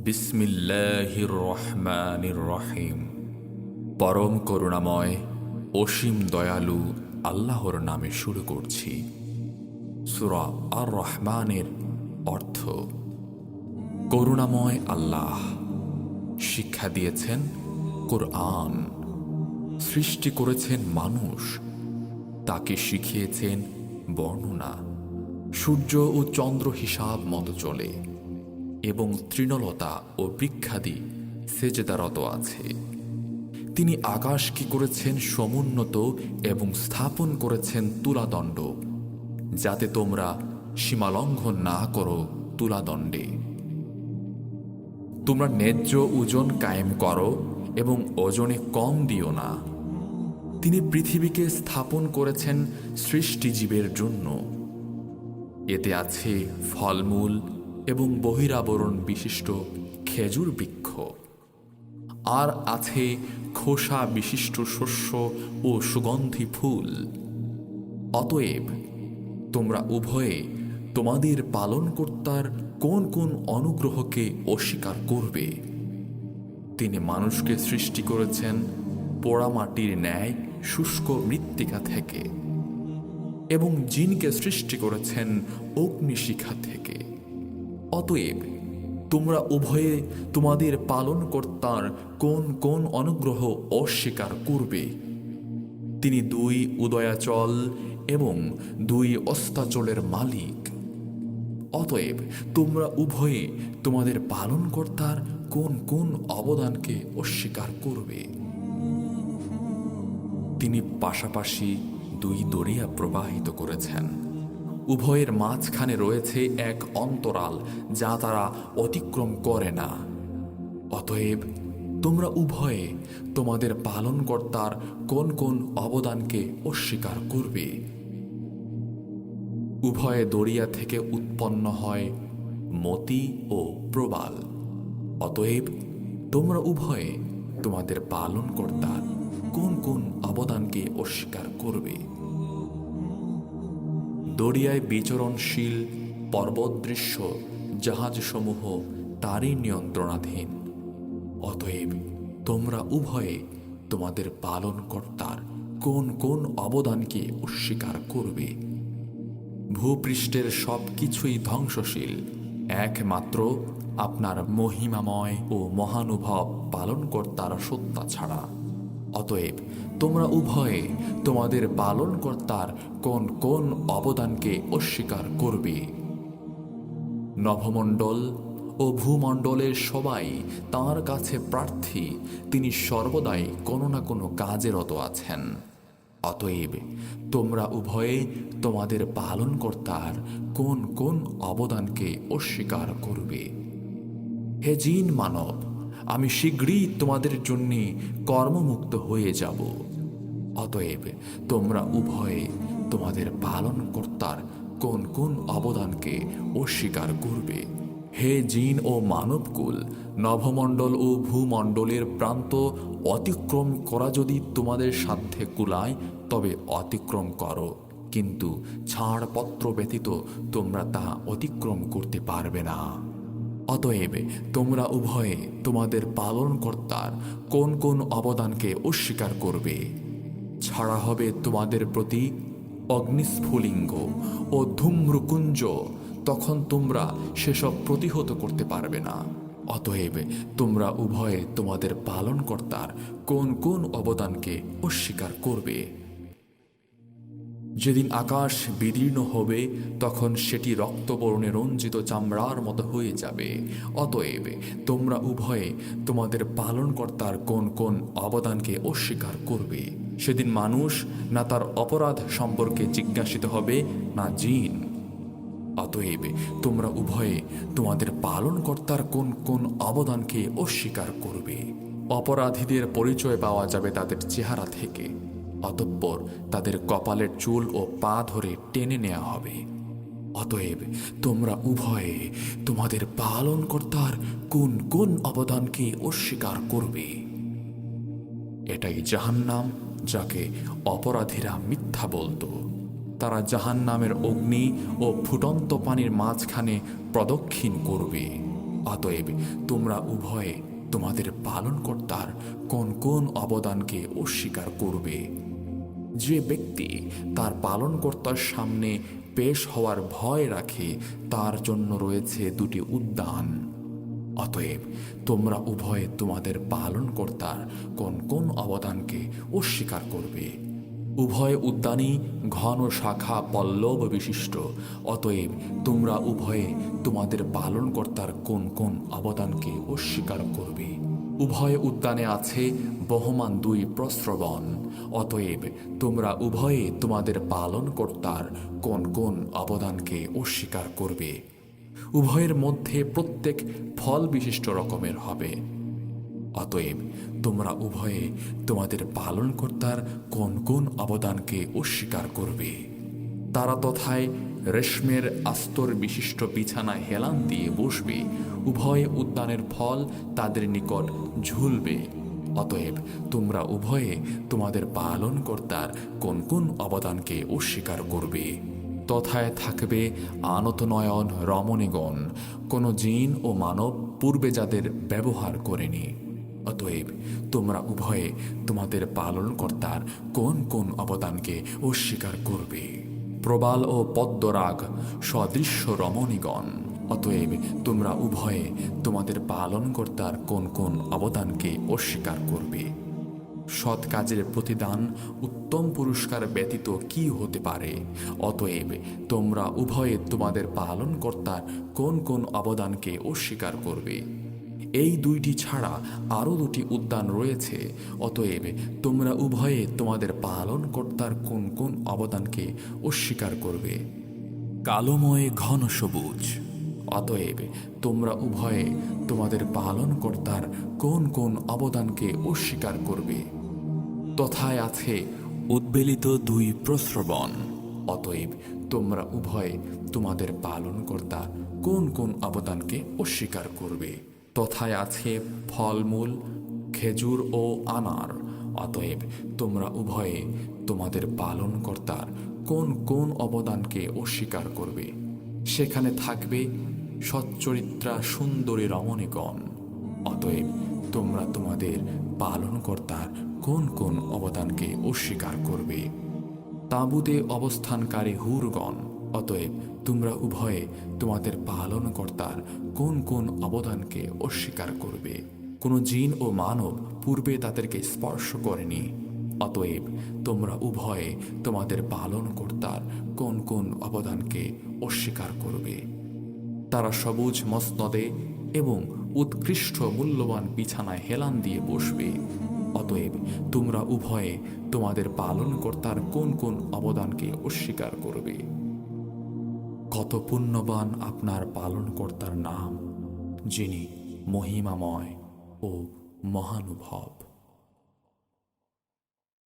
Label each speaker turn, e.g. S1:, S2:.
S1: বিসমিল্লাহির রহমানির রহিম। পরম করুণাময় অসীম দয়ালু আল্লাহর নামে শুরু করছি। সূরা আর রহমানের অর্থ করুণাময় আল্লাহ। শিক্ষা দিয়েছেন কোরআন। সৃষ্টি করেছেন মানুষ, তাকে শিখিয়েছেন বর্ণনা। সূর্য ও চন্দ্র হিসাব মতো চলে এবং তৃণলতা ও বৃক্ষাদি সেজদারত আছে। তিনি আকাশ কি করেছেন সমুন্নত এবং স্থাপন করেছেন তুলাদণ্ড, যাতে তোমরা সীমালঙ্ঘন না করো তুলাদণ্ডে। তোমরা ন্যায্য ওজন কায়েম করো এবং ওজনে কম দিও না। তিনি পৃথিবীকে স্থাপন করেছেন সৃষ্টিজীবের জন্য। এতে আছে ফলমূল এবং বহিরাবরণ বিশিষ্ট খেজুর বৃক্ষ, আর আছে খোসা বিশিষ্ট শস্য ও সুগন্ধি ফুল। অতএব তোমরা উভয়ে তোমাদের পালনকর্তার কোন কোন অনুগ্রহকে অস্বীকার করবে? তিনি মানুষকে সৃষ্টি করেছেন পোড়ামাটির ন্যায় শুষ্ক মৃত্তিকা থেকে এবং জিনকে সৃষ্টি করেছেন অগ্নিশিখা থেকে। অতএব তোমরা উভয়ে তোমাদের পালনকর্তার কোন কোন অনুগ্রহ অস্বীকার করবে? তিনি দুই উদয়াচল এবং দুই অস্তাচলের মালিক। অতএব তোমরা উভয়ে তোমাদের পালনকর্তার কোন কোন অবদানকে অস্বীকার করবে? তিনি পাশাপাশি দুই দরিয়া প্রবাহিত করেছেন। উভয়ের মাঝখানে রয়েছে এক অন্তরাল যা তারা অতিক্রম করে না। অতএব তোমরা উভয়ে তোমাদের পালনকর্তার কোন কোন অবদানকে অস্বীকার করবে? উভয় দরিয়া থেকে উৎপন্ন হয় মতি ও প্রবাল। অতএব তোমরা উভয়ে তোমাদের পালনকর্তার কোন কোন অবদানকে অস্বীকার করবে? দরিয়ায় বিচরণশীল পর্বতদৃশ্য জাহাজসমূহ তারই নিয়ন্ত্রণাধীন। অতএব তোমরা উভয়ে তোমাদের পালনকর্তার কোন কোন অবদানকে অস্বীকার করবে? ভূপৃষ্ঠের সব কিছুই ধ্বংসশীল, একমাত্র আপনার মহিমাময় ও মহানুভব পালনকর্তার সত্তা ছাড়া। অতএব তোমরা উভয়ে তোমাদের পালনকর্তার কোন কোন অবদানকে অস্বীকার করবে? নভমণ্ডল ও ভূমণ্ডলের সবাই তাঁর কাছে প্রার্থী। তিনি সর্বদাই কোনো না কোনো কাজে রত আছেন। অতএব তোমরা উভয়ে তোমাদের পালনকর্তার কোন কোন অবদানকে অস্বীকার করবে? হে জিন মানব, আমি শীঘ্রই তোমাদের জন্য কর্মমুক্ত হয়ে যাব। অতএব তোমরা উভয়ে তোমাদের পালনকর্তার কোন কোন অবদানকে অস্বীকার করবে? হে জিন ও মানবকুল, নভমণ্ডল ও ভূমণ্ডলের প্রান্ত অতিক্রম করা যদি তোমাদের সাধ্যে কুলায় তবে অতিক্রম করো, কিন্তু ছাড়পত্র ব্যতীত তোমরা তা অতিক্রম করতে পারবে না। অতএব তোমরা উভয়ে তোমাদের পালনকর্তার কোন কোন অবদানকে অস্বীকার করবে? ছাড়া হবে তোমাদের প্রতি অগ্নিস্ফুলিঙ্গ ও ধূম্রকুঞ্জ, তখন তোমরা সেসব প্রতিহত করতে পারবে না। অতএব তোমরা উভয়ে তোমাদের পালনকর্তার কোন কোন অবদানকে অস্বীকার করবে? যেদিন আকাশ বিদীর্ণ হবে তখন সেটি রক্তবর্ণে রঞ্জিত চামড়ার মতো হয়ে যাবে। অতএব তোমরা উভয়ে তোমাদের পালনকর্তার কোন কোন অবদানকে অস্বীকার করবে? সেদিন মানুষ না তার অপরাধ সম্পর্কে জিজ্ঞাসিত হবে, না জিন। অতএব তোমরা উভয়ে তোমাদের পালনকর্তার কোন কোন অবদানকে অস্বীকার করবে? অপরাধীদের পরিচয় পাওয়া যাবে তাদের চেহারা থেকে। অতঃপর তাদের কপালের চুল ও পা ধরে টেনে নেওয়া হবে। অতএব তোমরা উভয়ে তোমাদের পালনকর্তার কোন কোন অবদানকে অস্বীকার করবে? এটাই জাহান্নাম, যাকে অপরাধীরা মিথ্যা বলতো। তারা জাহান্নামের অগ্নি ও ফুটন্ত পানির মাঝখানে প্রদক্ষিণ করবে। অতএব তোমরা উভয়ে তোমাদের পালনকর্তার কোন কোন অবদানকে অস্বীকার করবে? যে ব্যক্তি তার পালনকর্তার সামনে পেশ হওয়ার ভয় রাখে তার জন্য রয়েছে দুটি উদ্যান। অতএব তোমরা উভয়ে তোমাদের পালনকর্তার কোন কোন অবদানকে অস্বীকার করবে? উভয় উদ্যানই ঘন শাখা পল্লব বিশিষ্ট। অতএব তোমরা উভয়ে তোমাদের পালনকর্তার কোন কোন অবদানকে অস্বীকার করবে? উভয় উদ্যানে আছে বহমান দুই প্রস্রবণ। অতএব তোমরা উভয়ে তোমাদের পালনকর্তার কোন কোন অবদানকে অস্বীকার করবে? উভয়ের মধ্যে প্রত্যেক ফল বিশিষ্ট রকমের হবে। অতএব তোমরা উভয়ে তোমাদের পালনকর্তার কোন কোন অবদানকে অস্বীকার করবে? তারা তথায় রেশমের আস্তর বিশিষ্ট বিছানা হেলান দিয়ে বসবে। উভয় উদ্যানের ফল তাদের নিকট ঝুলবে। অতএব তোমরা উভয়ে তোমাদের পালনকর্তার কোন কোন অবদানকে অস্বীকার করবে? তথায় থাকবে আনতনয়ন রমণীগণ, কোনো জিন ও মানব পূর্বে যাদের ব্যবহার করেনি। অতএব তোমরা উভয়ে তোমাদের পালনকর্তার কোন কোন অবদানকে অস্বীকার করবে? প্রবাল ও পদ্মরাগ সদৃশ্য রমণীগণ। অতএব তোমরা উভয়ে তোমাদের পালনকর্তার কোন কোন অবদানকে অস্বীকার করবে? সৎ কাজের প্রতিদান উত্তম পুরস্কার ব্যতীত কি হতে পারে? অতএব তোমরা উভয়ে তোমাদের পালনকর্তার কোন কোন অবদানকে অস্বীকার করবে? এই দুইটি ছাড়া আরও দুটি উদ্যান রয়েছে। অতএব তোমরা উভয়ে তোমাদের পালনকর্তার কোন কোন অবদানকে অস্বীকার করবে? কালোময় ঘন সবুজ। অতএব তোমরা উভয়ে তোমাদের পালনকর্তার কোন কোন অবদানকে অস্বীকার করবে? তথায় আছে উদ্বেলিত দুই প্রস্রবণ। অতএব তোমরা উভয়ে তোমাদের পালনকর্তার কোন কোন অবদানকে অস্বীকার করবে? তথায় আছে ফলমূল খেজুর ও আনার। অতএব তোমরা উভয়ে তোমাদের পালনকর্তার কোন কোন অবদানকে অস্বীকার করবে? সেখানে থাকবে সচ্চরিত্রা সুন্দরী রমণীগণ। অতএব তোমরা তোমাদের পালনকর্তার কোন কোন অবদানকে অস্বীকার করবে? তাঁবুতে অবস্থানকারী হুরগণ। অতএব তোমরা উভয়ে তোমাদের পালনকর্তার কোন কোন অবদানকে অস্বীকার করবে? কোনো জিন ও মানব পূর্বে তাদেরকে স্পর্শ করেনি। অতএব তোমরা উভয়ে তোমাদের পালনকর্তার কোন কোন অবদানকে অস্বীকার করবে? তারা সবুজ মসনদে এবং উৎকৃষ্ট মূল্যবান বিছানায় হেলান দিয়ে বসবে। অতএব তোমরা উভয়ে তোমাদের পালনকর্তার কোন কোন অবদানকে অস্বীকার করবে? কত পুণ্যবান আপনার পালনকর্তার নাম, যিনি মহিমাময় ও মহানুভব।